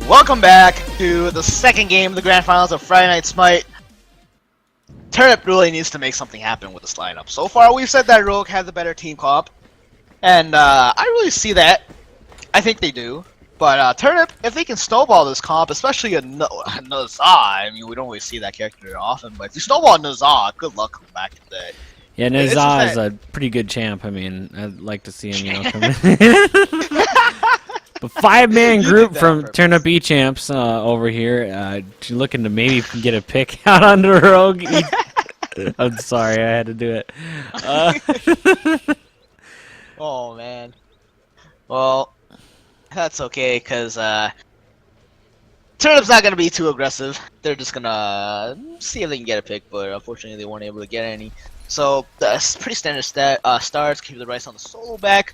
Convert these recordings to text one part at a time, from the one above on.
Welcome back to the second game of the Grand Finals of Friday Night Smite. Turnip really needs to make something happen with this lineup. So far, we've said that Rogue had the better team comp, and I really see that. I think they do. But Turnip, if they can snowball this comp, especially a Nazar, I mean, we don't really see that character often, but if you snowball Nazar, good luck coming back to that. Yeah, Nazar is a pretty good champ. I mean, I'd like to see him, come in. But 5-man group from Turnip champs over here, looking to maybe get a pick out on the Rogue. I'm sorry, I had to do it. Oh man. Well, that's okay, cause Turnip's not gonna be too aggressive. They're just gonna see if they can get a pick, but unfortunately they weren't able to get any. So that's pretty standard starts. Keep the Rice on the solo back.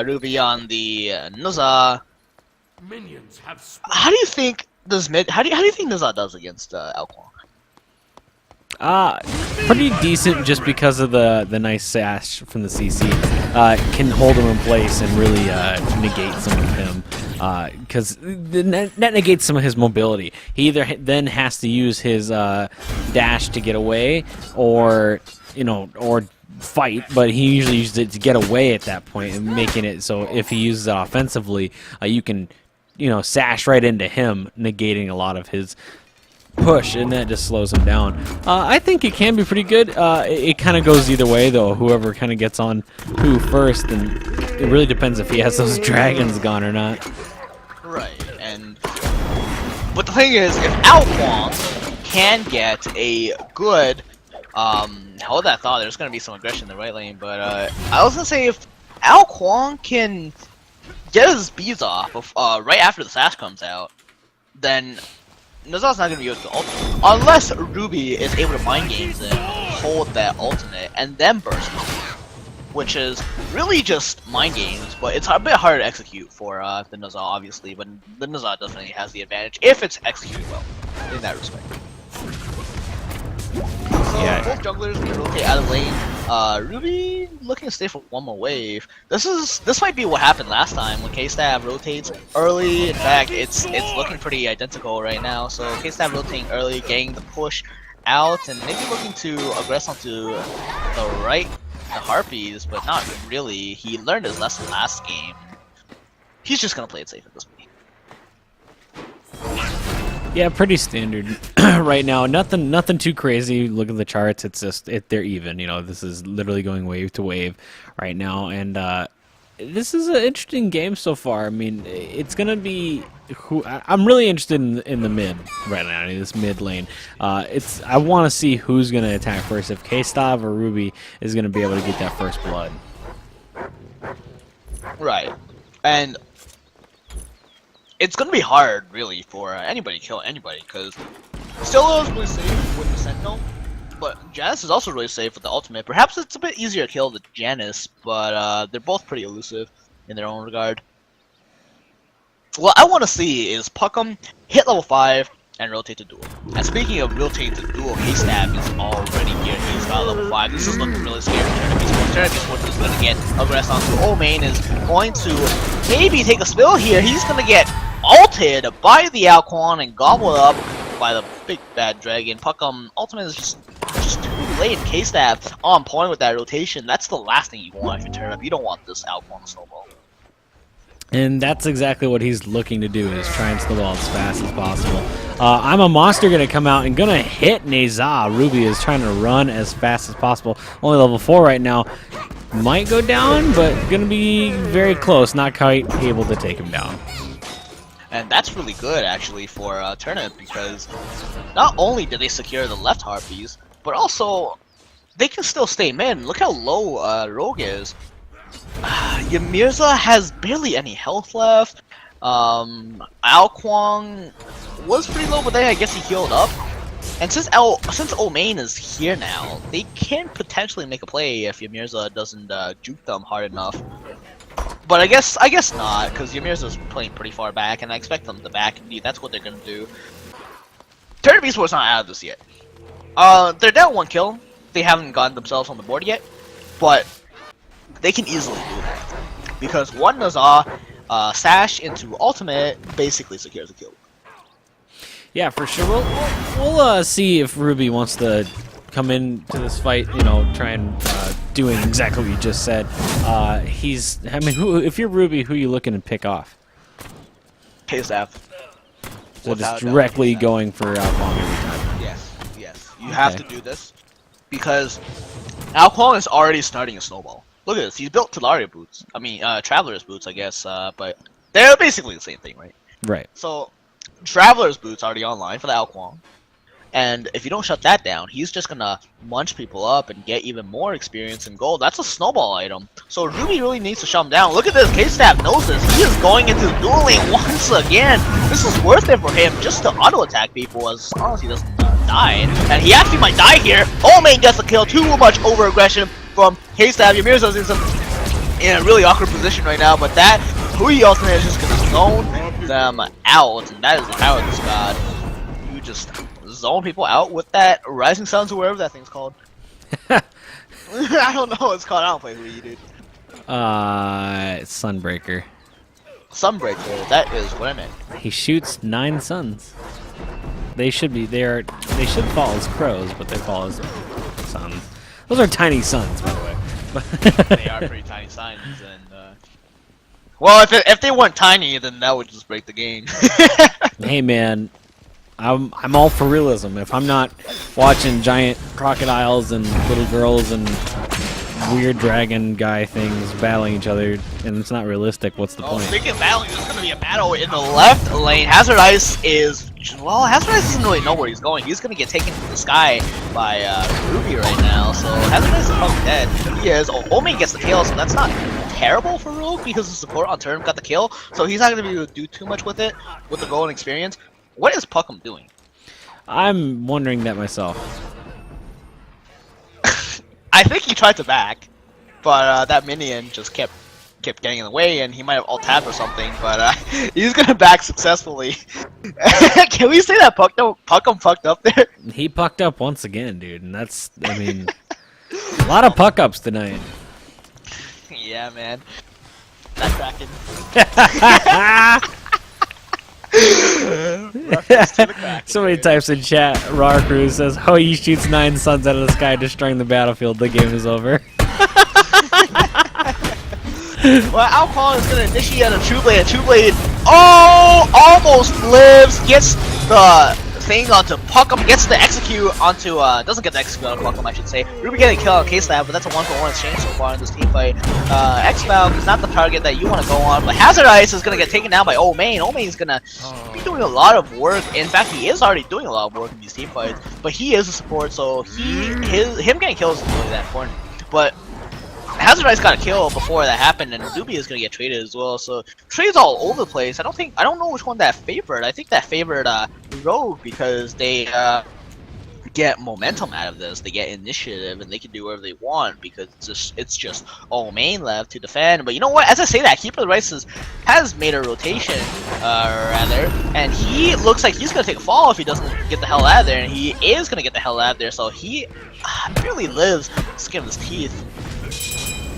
Ruby on the Nazar. Minions have How do you think does How do you think Nazar does against Alquan? Pretty decent, just because of the nice sash from the CC. Can hold him in place and really negate some of him. Because that negates some of his mobility. He either then has to use his dash to get away, or or fight, but he usually uses it to get away at that point, and making it so if he uses it offensively, you can sash right into him, negating a lot of his push, and that just slows him down. I think it can be pretty good. It kind of goes either way though, whoever kind of gets on who first, and it really depends if he has those dragons gone or not. Right, but the thing is, if Alquan can get a good hold that thought, there's gonna be some aggression in the right lane, but I was gonna say, if Alquan can get his bees off right after the sash comes out, then Nazar's not gonna be able to ultimate unless Ruby is able to mind games and hold that ultimate and then burst, which is really just mind games, but it's a bit harder to execute for the Nazar, obviously, but the Nazar definitely has the advantage if it's executed well in that respect. So yeah. Both junglers can rotate out of lane. Ruby looking to stay for one more wave. This might be what happened last time when K-Stab rotates early. In fact, it's looking pretty identical right now. So K-Stab rotating early, getting the push out, and maybe looking to aggress onto the right, the Harpies, but not really. He learned his lesson last game. He's just gonna play it safe at this point. Yeah, pretty standard right now. Nothing too crazy. Look at the charts. It's just they're even. This is literally going wave to wave right now, and this is an interesting game so far. I mean, it's gonna be. I'm really interested in the mid right now. This mid lane. I want to see who's gonna attack first. If K-Stav or Ruby is gonna be able to get that first blood. Right, and it's gonna be hard, really, for anybody to kill anybody, because Scylla is really safe with the Sentinel, but Janice is also really safe with the ultimate. Perhaps it's a bit easier to kill the Janice, but they're both pretty elusive in their own regard. What I want to see is Puckham hit level 5 and rotate to duel. And speaking of rotating to duel, K-Stab is already here. He's got level 5. This is looking really scary for Turnip eSports. Turnip eSports is going to get aggressed onto Omain, is going to maybe take a spill here. He's going to get ulted by the Alquan and gobbled up by the big bad dragon. Puckham ultimate is just too late. K-Stab on point with that rotation. That's the last thing you want if you turn up. You don't want this Alquan snowball. And that's exactly what he's looking to do, is try and snowball as fast as possible. I'm a Monster going to come out and going to hit Nazar. Ruby is trying to run as fast as possible. Only level 4 right now. Might go down, but going to be very close. Not quite able to take him down. And that's really good, actually, for Turnip, because not only did they secure the left Harpies, but also they can still stay mid. Look how low Rogue is. Yamirza has barely any health left. Alquan was pretty low, but then I guess he healed up. And since Omain is here now, they can potentially make a play if Yamirza doesn't juke them hard enough. But I guess not, because Yamirza's playing pretty far back, and I expect them to back. Indeed, that's what they're gonna do. Turnip eSports not out of this yet. They're down 1 kill. They haven't gotten themselves on the board yet, but they can easily do that because one Nazar Sash into ultimate basically secures the kill. Yeah, for sure. We'll see if Ruby wants to come into this fight. You know, try and doing exactly what you just said. I mean, if you're Ruby, who are you looking to pick off? K-Staff. So just directly going for Alpong every time. Yes. You have to do this because Alpong is already starting a snowball. Look at this. He's built Talaria boots. I mean, Traveler's boots, I guess. But they're basically the same thing, right? Right. So, Traveler's boots already online for the Alpong. And if you don't shut that down, he's just gonna munch people up and get even more experience and gold. That's a snowball item. So Ruby really needs to shut him down. Look at this, K-Staff knows this. He is going into dueling once again. This is worth it for him just to auto-attack people as long as he doesn't die. And he actually might die here. Oh man, gets a kill. Too much over-aggression from K-Staff. Ymirza is in a really awkward position right now, but that Hui ultimate is just gonna zone them out. And that is the power of this god. You just zone people out with that Rising Suns or whatever that thing's called. I don't know what it's called. I don't play Hui, dude. Sunbreaker. Sunbreaker. That is what I meant. He shoots 9 suns. They should fall as crows, but they fall as suns. Those are tiny suns, by the way. They are pretty tiny suns, and well, if they weren't tiny, then that would just break the game. Hey man, I'm all for realism. If I'm not watching giant crocodiles and little girls and weird dragon guy things battling each other, and it's not realistic, what's the point? Speaking of battling, there's going to be a battle in the left lane. Hazard Ice is... Well, Hazard Ice doesn't really know where he's going. He's going to get taken to the sky by Ruby right now, so Hazard Ice is probably dead. He is. Omi gets the kill, so that's not terrible for Rogue because the support on Turnip got the kill, so he's not going to be able to do too much with it, with the golden experience. What is Puckham doing? I'm wondering that myself. I think he tried to back, but that minion just kept getting in the way, and he might have alt-tabbed or something, but he's gonna back successfully. Can we say that Puckham fucked up there? He pucked up once again, dude, and that's, I mean, a lot of puck-ups tonight. Yeah, man. That Kraken. Somebody types in chat, Rawcrew says, oh, he shoots 9 suns out of the sky, destroying the battlefield, the game is over. Well, Alcon is going to initiate a True Blade. True Blade, oh, almost lives, gets the thing onto Puckham, gets the execute onto, doesn't get the execute on Puckham, I should say. Ruby getting a kill on K-Slab, but that's a 1-for-1 exchange so far in this team fight. X-Valve is not the target that you want to go on, but Hazard Ice is going to get taken down by Omain. Omain is going to be doing a lot of work. In fact, he is already doing a lot of work in these team fights, but he is a support, so him getting kills isn't really that important. But Hazard Ice got a kill before that happened, and Ruby is gonna get traded as well. So trades all over the place. I don't know which one that favored. I think that favored Rogue because they get momentum out of this. They get initiative, and they can do whatever they want because it's just main left to defend. But you know what? As I say that, Keeper of the Rice has made a rotation, rather, and he looks like he's gonna take a fall if he doesn't get the hell out of there, and he is gonna get the hell out of there. So he really lives skin of his teeth.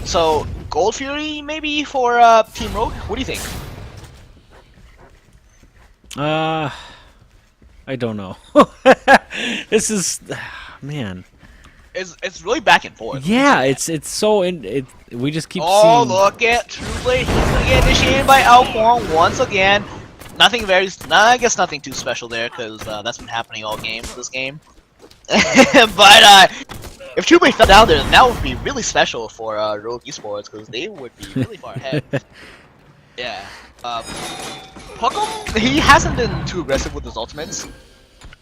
So, Gold Fury maybe for Team Rogue? What do you think? I don't know. This is, man. It's really back and forth. Yeah, it's so we just keep seeing. Oh, look at True Blade. He's gonna get initiated by Alcorn once again. I guess nothing too special there because that's been happening all game this game. But if True Blade fell down there, then that would be really special for Rogue eSports because they would be really far ahead. Yeah. Puckham, he hasn't been too aggressive with his ultimates.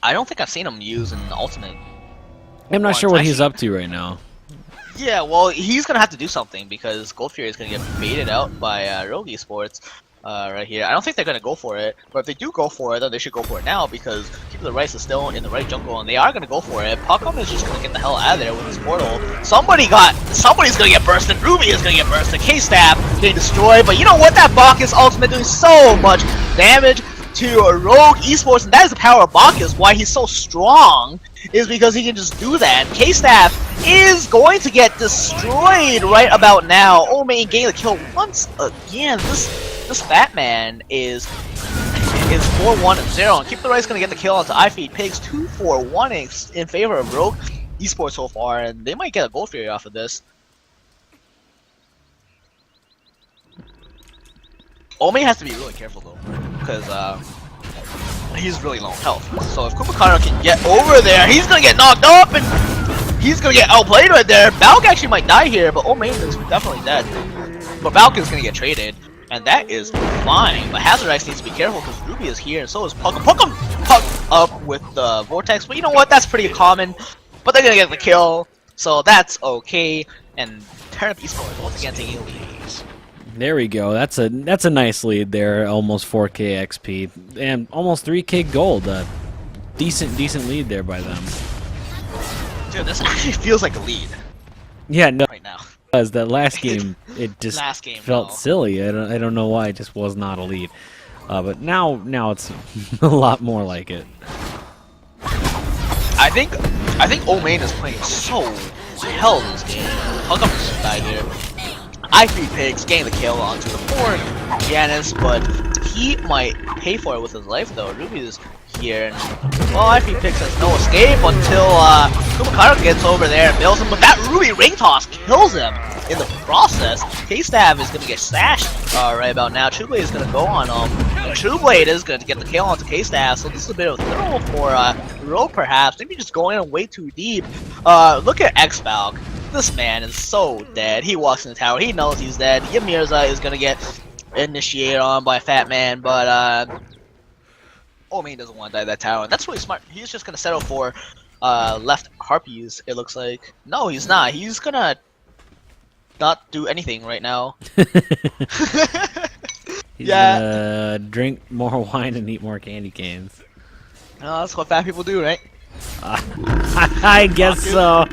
I don't think I've seen him use an ultimate. I'm not sure what he's up to right now. Yeah, well, he's gonna have to do something because Gold Fury is gonna get baited out by Rogue eSports right here. I don't think they're gonna go for it, but if they do go for it, then they should go for it now because Keeper of the Rice is still in the right jungle, and they are gonna go for it. Puckham is just gonna get the hell out of there with his portal. Somebody's gonna get bursted. Ruby is gonna get bursted. K-Stab getting destroyed, but you know what? That Bacchus ultimate doing so much damage to Rogue eSports, and that is the power of Bacchus. Why he's so strong is because he can just do that. K-Staff is going to get destroyed right about now. Omain getting the kill once again. This this Fat Man is 4-1-0, and Keep the Right's gonna get the kill onto I Feed Pigs 2-4-1 in favor of Rogue eSports so far, and they might get a Gold Fury off of this. Omei has to be really careful though, because he's really low on health. So if Kumakano can get over there, he's gonna get knocked up, and he's gonna get outplayed right there. Balk actually might die here, but Omei is definitely dead. But Balk is gonna get traded, and that is fine. But Hazard Ice needs to be careful because Ruby is here, and so is Puckum. Puckum up with the Vortex, but you know what? That's pretty common. But they're gonna get the kill, so that's okay. And Turnip eSports once again taking the lead. There we go. That's a nice lead there. Almost 4K XP and almost 3K gold. Decent lead there by them. Dude, this actually feels like a lead. Yeah, no. Right now. Because that last game, it just felt silly. I don't know why. It just was not a lead. But now it's a lot more like it. I think Omain is playing so well this game. Puckum just died here. I Feed Pigs getting the kill onto the poor Janice, but he might pay for it with his life though. Ruby is here, and well, I Feed Pigs has no escape until Kumakano gets over there and bails him, but that Ruby ring toss kills him in the process. K-Stab is gonna get stashed right about now. True Blade is gonna go on and True Blade is gonna get the kill onto K-Stab, so this is a bit of a throw for Rogue perhaps. Maybe just going in way too deep. Look at X-Valk. This man is so dead. He walks in the tower. He knows he's dead. Yamirza is gonna get initiated on by Fat Man, but Omain doesn't want to die that tower. And that's really smart. He's just gonna settle for left Harpies. It looks like. No, he's not. He's gonna not do anything right now. He's gonna drink more wine and eat more candy canes. Oh, that's what fat people do, right? I guess so.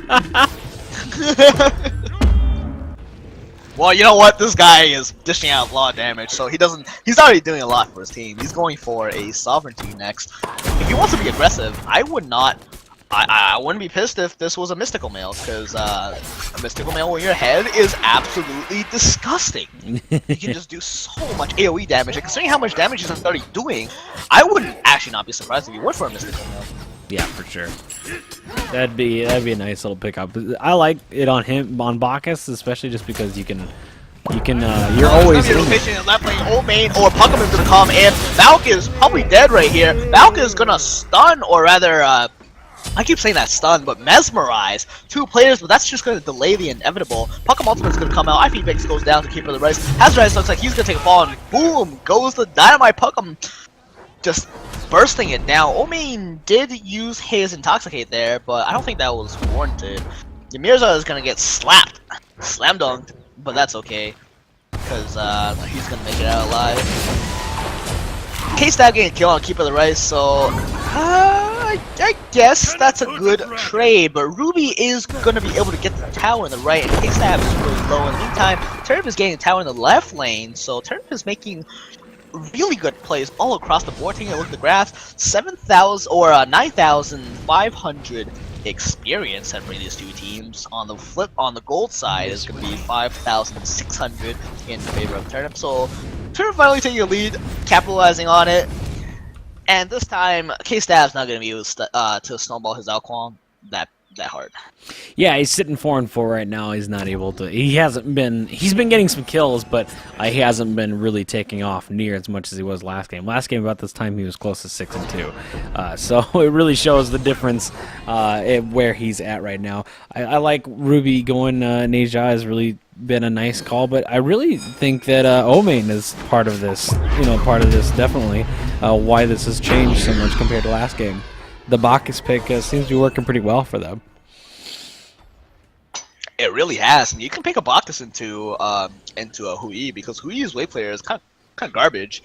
Well, you know what? This guy is dishing out a lot of damage, so he's already doing a lot for his team. He's going for a sovereignty next. If he wants to be aggressive, I wouldn't be pissed if this was a mystical mail, because a mystical mail in your head is absolutely disgusting. You can just do so much AoE damage, and considering how much damage he's already doing, I wouldn't actually not be surprised if he went for a mystical mail. Yeah, for sure. That'd be a nice little pickup. I like it on him, on Bacchus, especially just because you're always in rotation in left lane. Omain or Puckum is gonna come, and Valk is probably dead right here. Valk is gonna stun, or rather, I keep saying that stun, but mesmerize two players, but that's just gonna delay the inevitable. Puckum ultimate is gonna come out. I Feed Pigs goes down to keep for the race. Hazard looks like he's gonna take a fall, and boom goes the dynamite. Puckum just bursting it down. Omain did use his Intoxicate there, but I don't think that was warranted. Yamirza is gonna get slapped, slam dunked, but that's okay, because he's gonna make it out alive. K-Stab getting a kill on Keeper of the Rice, so I guess that's a good trade, but Ruby is gonna be able to get the tower in the right, and K-Stab is really low. In the meantime, Turnip is getting a tower in the left lane, so Turnip is making really good plays all across the board. Taking a look at the graphs, 7,000 or 9,500 experience separating these two teams. On the flip, on the gold side, is going to be 5,600 in favor of Turnip. So Turnip finally taking a lead, capitalizing on it, and this time K-Stab's not going to be able to snowball his Alquan that hard. Yeah, he's sitting 4-4 right now. He's not able to. He's been getting some kills, but he hasn't been really taking off near as much as he was last game. Last game about this time he was close to 6-2. So it really shows the difference where he's at right now. I like Ruby going Neja has really been a nice call, but I really think that Omain is part of this. Definitely. Why this has changed so much compared to last game. The Bacchus pick seems to be working pretty well for them. It really has, and you can pick a Bacchus into a Hui, because Hui's wave player is kind of garbage.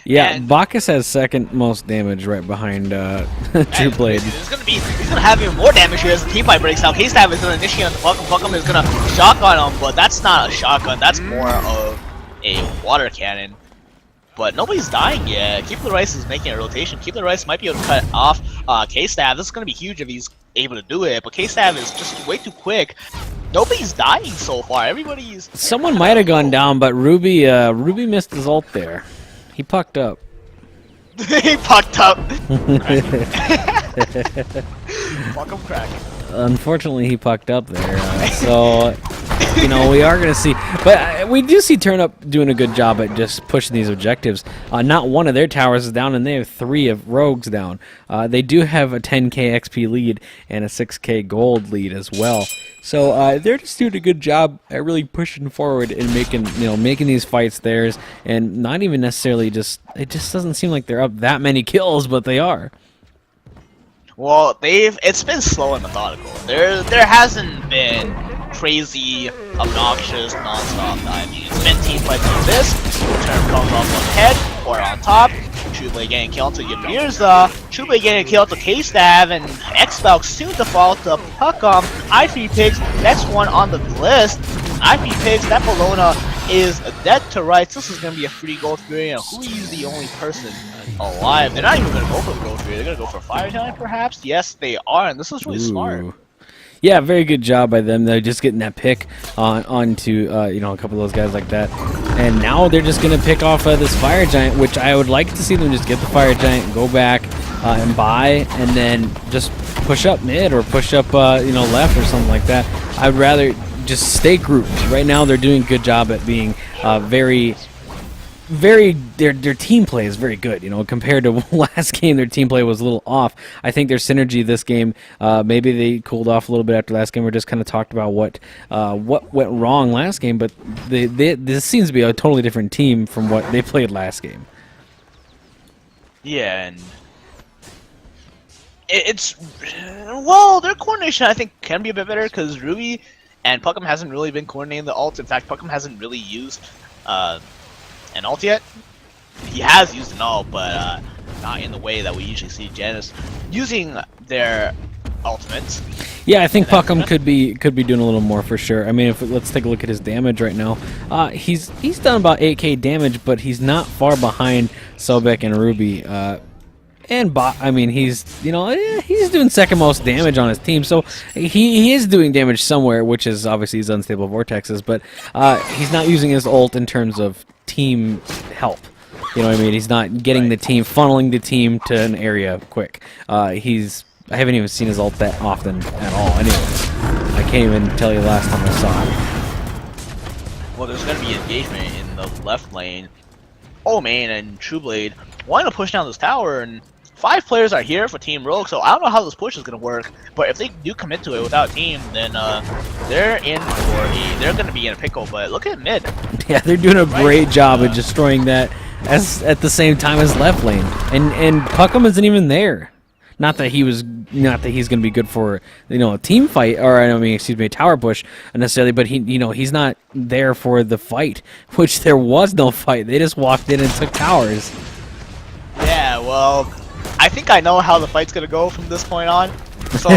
Yeah, and Bacchus has second most damage right behind True Blade. He's gonna have even more damage here as the team fight breaks out. K-Stab is gonna initiate on the Puckum. Puckum is gonna shotgun him, but that's not a shotgun. That's more of a water cannon. But nobody's dying yet. Keep the Rice is making a rotation. Keep the Rice might be able to cut off K-Stab. This is going to be huge if he's able to do it, but K-Stab is just way too quick. Nobody's dying so far. Everybody's. Someone might have gone down, but Ruby missed his ult there. He pucked up. He pucked up. Fuck him, crack. Unfortunately, he pucked up there. So, you know, we are going to see. But we do see Turnip doing a good job at just pushing these objectives. Not one of their towers is down, and they have 3 of Rogues down. They do have a 10k XP lead and a 6k gold lead as well. So they're just doing a good job at really pushing forward and making these fights theirs, and not even necessarily just. It just doesn't seem like they're up that many kills, but they are. Well, it's been slow and methodical. There hasn't been crazy, obnoxious, non-stop. I mean, it's been team fights like this. Turn comes off on head or on top. Trueblade getting killed to Yamirza. Trueblade getting killed to K-Stab, and X-Valk soon to fall to Puckum. I3 Pigs, next one on the list. I3 Pigs, that Bologna is dead to rights. This is going to be a free gold fury, and who is the only person alive? They're not even going to go for the gold fury. They're going to go for Fire Giant, perhaps? Yes, they are, and this is really smart. Yeah, very good job by them. They're just getting that pick onto a couple of those guys like that, and now they're just gonna pick off this Fire Giant, which I would like to see them just get the Fire Giant, go back and buy, and then just push up mid or push up left or something like that. I'd rather just stay grouped. Right now, they're doing a good job at being their team play is very good. Compared to last game, their team play was a little off. I think their synergy this game, maybe they cooled off a little bit after last game. We just kind of talked about what went wrong last game, but this seems to be a totally different team from what they played last game. Yeah, and their coordination I think can be a bit better because Ruby and Puckum hasn't really been coordinating the ult. In fact, Puckum hasn't really used an ult yet. He has used an ult, but not in the way that we usually see Janus using their ultimates. Yeah, I think Puckum could be doing a little more for sure. I mean, let's take a look at his damage right now. He's done about 8k damage, but he's not far behind Sobek and Ruby. I mean, he's doing second most damage on his team, so he is doing damage somewhere, which is obviously his unstable vortexes, but he's not using his ult in terms of team help. You know what I mean? He's not getting the team, funneling the team to an area quick. I haven't even seen his ult that often at all. Anyways, I can't even tell you the last time I saw it. Well, there's going to be engagement in the left lane. Oh man, and Trueblade wanting to push down this tower, and 5 players are here for Team Rogue, so I don't know how this push is going to work, but if they do commit to it without a team, then they're going to be in a pickle. But look at mid. Yeah, they're doing a great job of destroying that at the same time as left lane, and Puckum isn't even there. Not that he's going to be good for a team fight, or a tower push necessarily, but he's not there for the fight, which there was no fight. They just walked in and took towers. Yeah, well, I think I know how the fight's gonna go from this point on. So,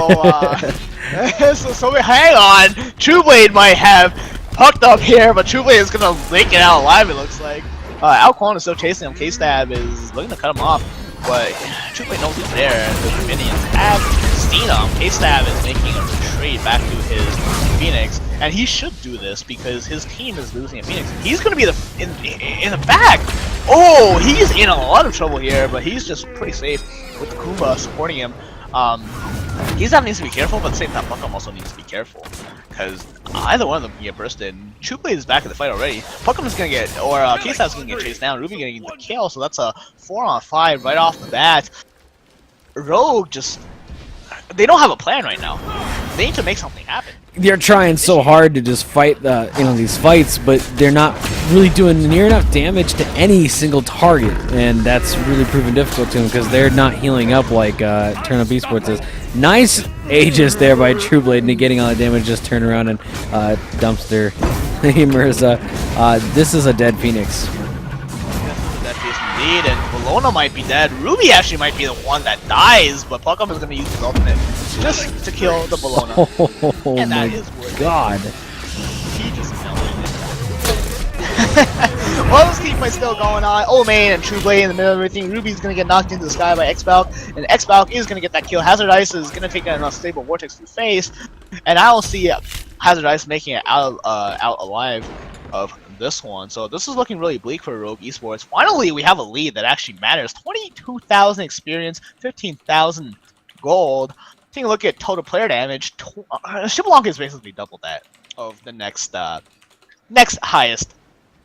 so hang on. Trueblade might have pucked up here, but Trueblade is gonna make it out alive. It looks like. Alquan is still chasing him. K-Stab is looking to cut him off, but Trueblade knows he's there. The minions have seen him. K-Stab is making a retreat back to his Phoenix, and he should do this because his team is losing a Phoenix. He's gonna be in the back. Oh, he's in a lot of trouble here, but he's just pretty safe with the Kumba supporting him. K-Stab needs to be careful, but at the same time, Puckum also needs to be careful because either one of them can get bursted. Trueblade is back in the fight already. Puckum is gonna get, or K-Stab's gonna get chased down. Ruby gonna get the kill, so that's a 4-on-5 right off the bat. Rogue they don't have a plan right now. They need to make something happen. They're trying so hard to just fight these fights, but they're not really doing near enough damage to any single target, and that's really proven difficult to them because they're not healing up like Turnip eSports is. Nice Aegis there by Trueblade, negating all the damage, just turn around and dumpster Mirza. This is a dead Phoenix. That is indeed, and Bologna might be dead. Ruby actually might be the one that dies, but Puckum is going to use his ultimate just to kill the Bologna. Oh and my god. He just melted it. Well, this team fight's still going on. Oh man, and Trueblade in the middle of everything. Ruby's going to get knocked into the sky by X-Valk, and X-Valk is going to get that kill. Hazard Ice is going to take an unstable vortex to face, and I don't see Hazard Ice making it out alive of this one. So this is looking really bleak for Rogue Esports. Finally, we have a lead that actually matters. 22,000 experience, 15,000 gold. Taking a look at total player damage, Shibalonka is basically double that of the next highest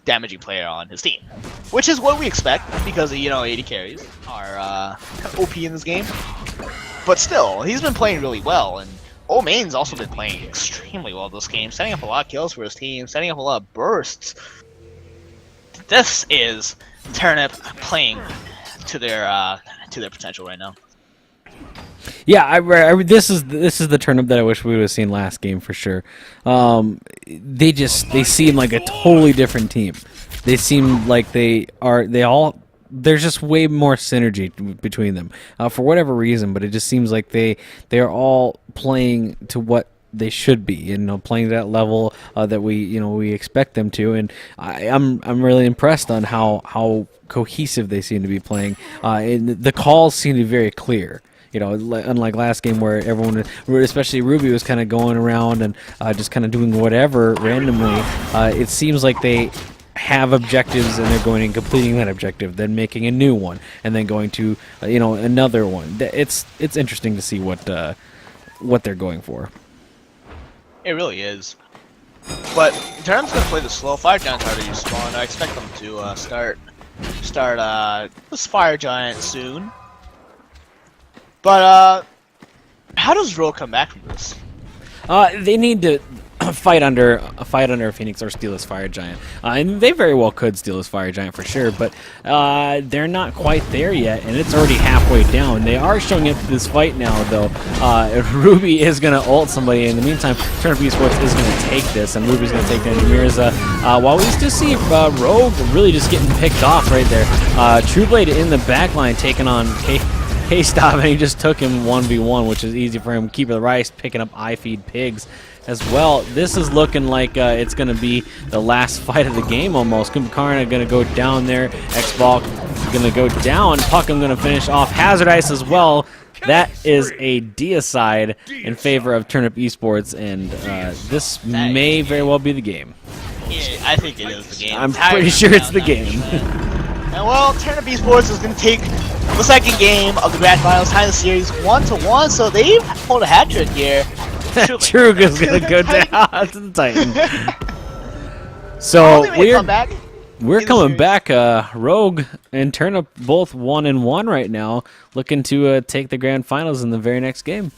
damaging player on his team, which is what we expect because you know 80 carries are OP in this game. But still, he's been playing really well, and Main's also been playing extremely well this game, setting up a lot of kills for his team, setting up a lot of bursts. This is Turnip playing to their potential right now. Yeah, this is the Turnip that I wish we would have seen last game for sure. They seem like a totally different team. They seem like there's just way more synergy between them for whatever reason. But it just seems like they are all playing to what they should be, playing to that level that we expect them to. And I'm really impressed on how cohesive they seem to be playing. And the calls seem to be very clear. Unlike last game where everyone, especially Ruby, was kind of going around and just kind of doing whatever randomly. It seems like they have objectives and they're going and completing that objective, then making a new one, and then going to another one. It's interesting to see what they're going for. It really is. But Turnip's gonna play the slow. Fire Giant's already spawned. I expect them to start this Fire Giant soon. But how does Rouge come back from this? They need to fight under Phoenix or steal this Fire Giant, and they very well could steal this Fire Giant for sure. But they're not quite there yet, and it's already halfway down. They are showing up to this fight now, though. Ruby is gonna ult somebody. In the meantime, Turnip Esports is gonna take this, and Ruby's gonna take down Mirza. While we still see Rouge really just getting picked off right there. Trueblade in the backline taking on K-Stop, and he just took him 1v1, which is easy for him. Keeper the Rice picking up I Feed Pigs as well. This is looking like it's going to be the last fight of the game almost. Kumbhakarna going to go down there. X-Ball going to go down. Puckham going to finish off Hazard Ice as well. That is a deicide in favor of Turnip Esports, and this may very well be the game. Yeah, I think it is the game. I'm pretty sure it's the game. And well, Turnip Esports is going to take the second game of the Grand Finals, tying the series 1-1, so they've pulled a hat-trick here. Trug is going to go down to the Titan. So we're coming back. Rogue and Turnip both 1-1 right now, looking to take the Grand Finals in the very next game.